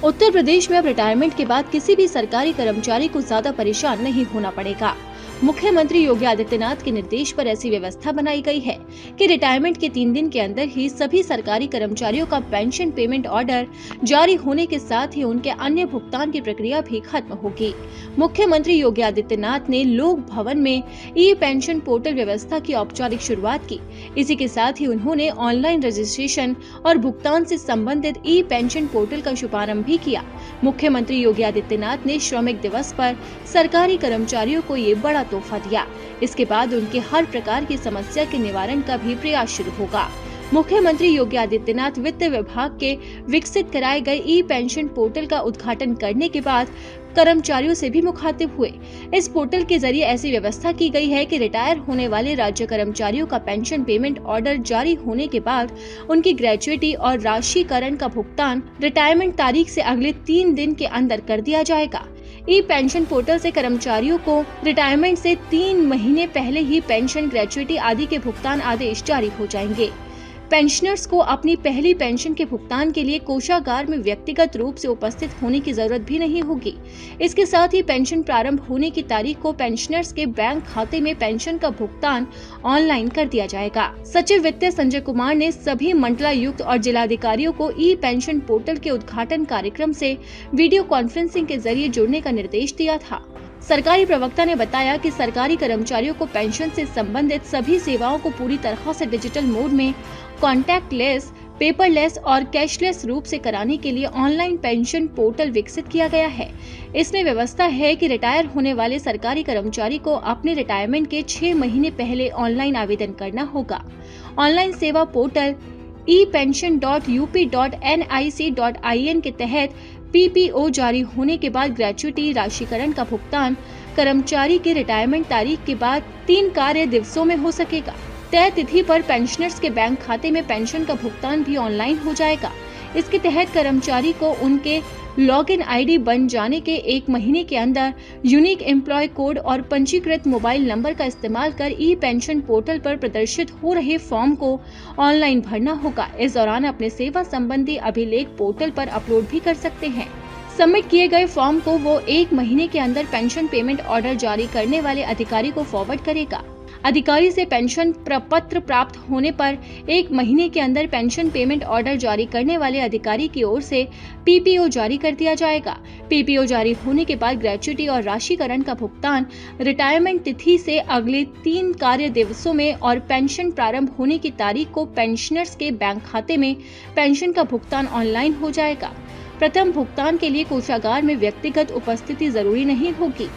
उत्तर प्रदेश में अब रिटायरमेंट के बाद किसी भी सरकारी कर्मचारी को ज्यादा परेशान नहीं होना पड़ेगा। मुख्यमंत्री योगी आदित्यनाथ के निर्देश पर ऐसी व्यवस्था बनाई गई है कि रिटायरमेंट के 3 दिन के अंदर ही सभी सरकारी कर्मचारियों का पेंशन पेमेंट ऑर्डर जारी होने के साथ ही उनके अन्य भुगतान की प्रक्रिया भी खत्म होगी। मुख्यमंत्री योगी आदित्यनाथ ने लोक भवन में ई पेंशन पोर्टल व्यवस्था की औपचारिक शुरुआत की। इसी के साथ ही उन्होंने ऑनलाइन रजिस्ट्रेशन और भुगतान से संबंधित ई पेंशन पोर्टल का शुभारंभ भी किया। मुख्यमंत्री योगी आदित्यनाथ ने श्रमिक दिवस पर सरकारी कर्मचारियों को ये बड़ा तोहफा दिया। इसके बाद उनके हर प्रकार की समस्या के निवारण का भी प्रयास शुरू होगा। मुख्यमंत्री योगी आदित्यनाथ वित्त विभाग के विकसित कराए गए ई पेंशन पोर्टल का उद्घाटन करने के बाद कर्मचारियों से भी मुखातिब हुए। इस पोर्टल के जरिए ऐसी व्यवस्था की गई है कि रिटायर होने वाले राज्य कर्मचारियों का पेंशन पेमेंट ऑर्डर जारी होने के बाद उनकी ग्रेजुएटी और राशिकरण का भुगतान रिटायरमेंट तारीख से अगले 3 दिन के अंदर कर दिया जाएगा। ई पेंशन पोर्टल से कर्मचारियों को रिटायरमेंट से 3 महीने पहले ही पेंशन, ग्रेजुएटी आदि के भुगतान आदेश जारी हो जाएंगे। पेंशनर्स को अपनी पहली पेंशन के भुगतान के लिए कोषागार में व्यक्तिगत रूप से उपस्थित होने की जरूरत भी नहीं होगी। इसके साथ ही पेंशन प्रारंभ होने की तारीख को पेंशनर्स के बैंक खाते में पेंशन का भुगतान ऑनलाइन कर दिया जाएगा। सचिव वित्त संजय कुमार ने सभी मंडलायुक्त और जिलाधिकारियों को ई पेंशन पोर्टल के उद्घाटन कार्यक्रम से वीडियो कॉन्फ्रेंसिंग के जरिए जुड़ने का निर्देश दिया था। सरकारी प्रवक्ता ने बताया कि सरकारी कर्मचारियों को पेंशन से संबंधित सभी सेवाओं को पूरी तरह से डिजिटल मोड में कॉन्टैक्टलेस, पेपरलेस और कैशलेस रूप से कराने के लिए ऑनलाइन पेंशन पोर्टल विकसित किया गया है। इसमें व्यवस्था है कि रिटायर होने वाले सरकारी कर्मचारी को अपने रिटायरमेंट के 6 महीने पहले ऑनलाइन आवेदन करना होगा। ऑनलाइन सेवा पोर्टल epension.up.nic.in के तहत पीपीओ जारी होने के बाद ग्रेच्युटी राशिकरण का भुगतान कर्मचारी के रिटायरमेंट तारीख के बाद 3 कार्य दिवसों में हो सकेगा। तय तिथि पर पेंशनर्स के बैंक खाते में पेंशन का भुगतान भी ऑनलाइन हो जाएगा। इसके तहत कर्मचारी को उनके लॉगिन आईडी बन जाने के 1 महीने के अंदर यूनिक एम्प्लॉय कोड और पंजीकृत मोबाइल नंबर का इस्तेमाल कर ई पेंशन पोर्टल पर प्रदर्शित हो रहे फॉर्म को ऑनलाइन भरना होगा। इस दौरान अपने सेवा संबंधी अभिलेख पोर्टल पर अपलोड भी कर सकते हैं। सबमिट किए गए फॉर्म को वो 1 महीने के अंदर पेंशन पेमेंट ऑर्डर जारी करने वाले अधिकारी को फॉरवर्ड करेगा। अधिकारी से पेंशन प्रपत्र प्राप्त होने पर 1 महीने के अंदर पेंशन पेमेंट ऑर्डर जारी करने वाले अधिकारी की ओर से पीपीओ जारी कर दिया जाएगा। पीपीओ जारी होने के बाद ग्रेच्युटी और राशिकरण का भुगतान रिटायरमेंट तिथि से अगले 3 कार्य दिवसों में और पेंशन प्रारंभ होने की तारीख को पेंशनर्स के बैंक खाते में पेंशन का भुगतान ऑनलाइन हो जाएगा। प्रथम भुगतान के लिए कोषागार में व्यक्तिगत उपस्थिति जरूरी नहीं होगी।